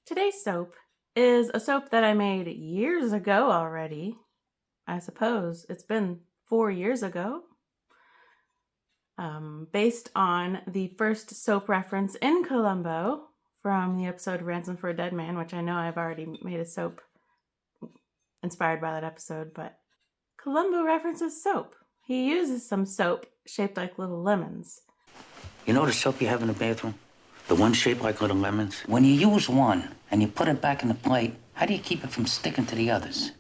Today's soap is a soap that I made years ago already. I suppose it's been 4 years ago. Based on the first soap reference in Columbo from the episode Ransom for a Dead Man, which I know I've already made a soap inspired by that episode, but Columbo references soap. He uses some soap shaped like little lemons. You know the soap you have in the bathroom? The one shaped like little lemons? When you use one and you put it back in the plate, how do you keep it from sticking to the others?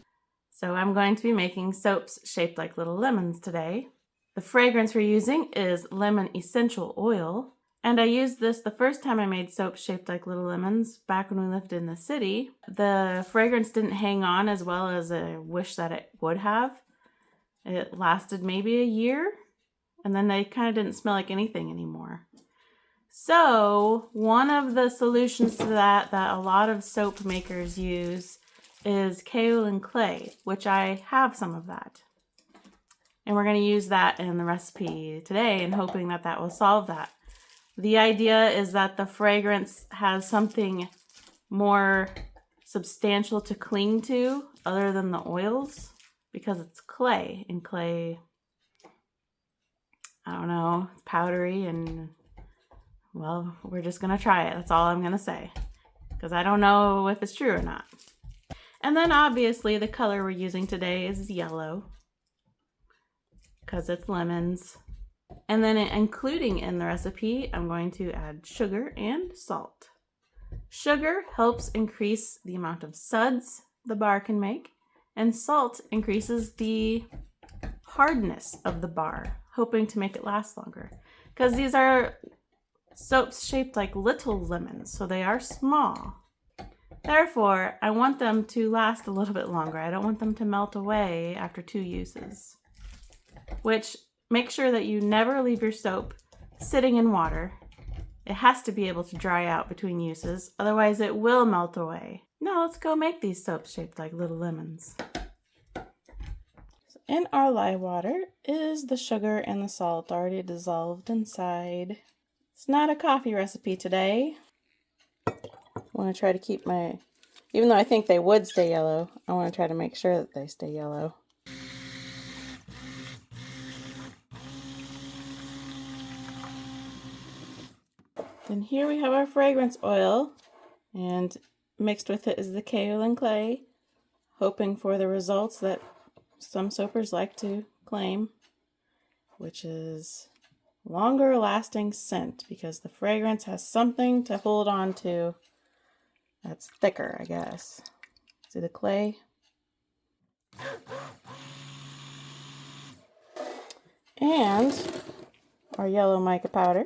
So I'm going to be making soaps shaped like little lemons today. The fragrance we're using is lemon essential oil. And I used this the first time I made soap shaped like little lemons back when we lived in the city. The fragrance didn't hang on as well as I wish that it would have. It lasted maybe a year, and then they kind of didn't smell like anything anymore. So one of the solutions to that a lot of soap makers use is kaolin clay, which I have some of that. And we're going to use that in the recipe today and hoping that that will solve that. The idea is that the fragrance has something more substantial to cling to other than the oils because it's clay, and clay, I don't know, it's powdery, and well, we're just going to try it. That's all I'm going to say because I don't know if it's true or not. And then obviously the color we're using today is yellow because it's lemons. And then including in the recipe, I'm going to add sugar and salt. Sugar helps increase the amount of suds the bar can make, and salt increases the hardness of the bar, hoping to make it last longer. Because these are soaps shaped like little lemons, so they are small. Therefore, I want them to last a little bit longer. I don't want them to melt away after 2 uses. Which, make sure that you never leave your soap sitting in water. It has to be able to dry out between uses, otherwise it will melt away. Now let's go make these soaps shaped like little lemons. So in our lye water is the sugar and the salt already dissolved inside. It's not a coffee recipe today. I want to try to keep even though I think they would stay yellow, I want to try to make sure that they stay yellow. Then here we have our fragrance oil, and mixed with it is the kaolin clay, hoping for the results that some soapers like to claim, which is longer lasting scent because the fragrance has something to hold on to that's thicker, I guess. See the clay? And our yellow mica powder.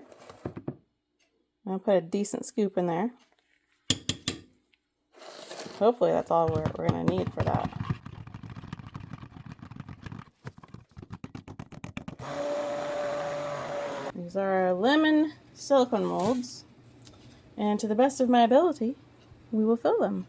I'll put a decent scoop in there. Hopefully that's all we're going to need for that. These are our lemon silicone molds, and to the best of my ability, we will fill them.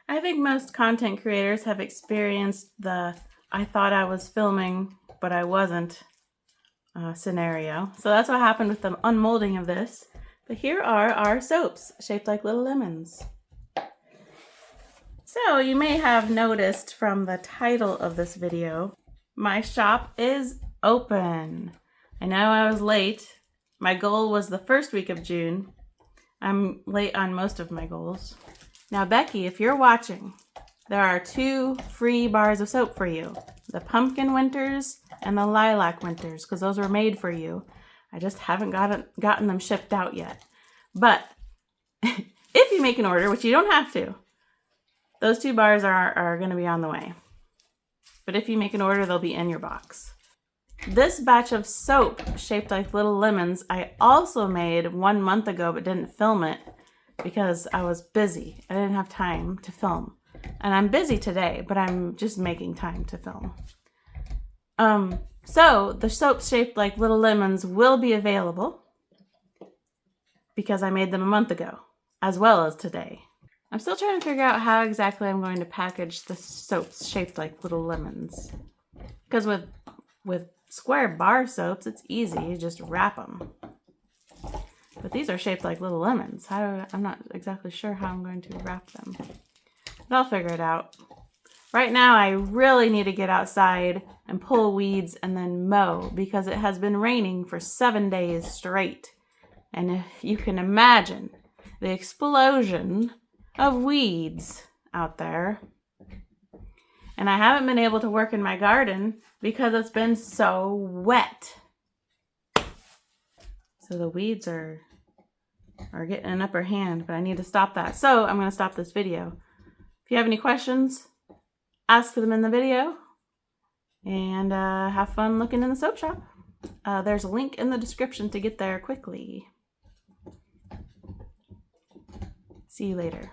I think most content creators have experienced the I thought I was filming, but I wasn't scenario. So that's what happened with the unmolding of this. But here are our soaps shaped like little lemons. So you may have noticed from the title of this video, my shop is open. I know I was late. My goal was the first week of June. I'm late on most of my goals. Now, Becky, if you're watching, there are 2 free bars of soap for you. The Pumpkin Winters and the Lilac Winters, because those were made for you. I just haven't gotten them shipped out yet. But if you make an order, which you don't have to, those 2 bars are going to be on the way. But if you make an order, they'll be in your box. This batch of soap shaped like little lemons, I also made 1 month ago, but didn't film it because I was busy. I didn't have time to film. And I'm busy today, but I'm just making time to film. So the soap shaped like little lemons will be available. because I made them a month ago, as well as today. I'm still trying to figure out how exactly I'm going to package the soaps shaped like little lemons. Because with square bar soaps, it's easy, you just wrap them. But these are shaped like little lemons. I'm not exactly sure how I'm going to wrap them. But I'll figure it out. Right now, I really need to get outside and pull weeds and then mow because it has been raining for 7 days straight. And if you can imagine the explosion of weeds out there. And I haven't been able to work in my garden because it's been so wet. So the weeds are getting an upper hand, but I need to stop that. So I'm going to stop this video. If you have any questions, ask them in the video. And have fun looking in the soap shop. There's a link in the description to get there quickly. See you later.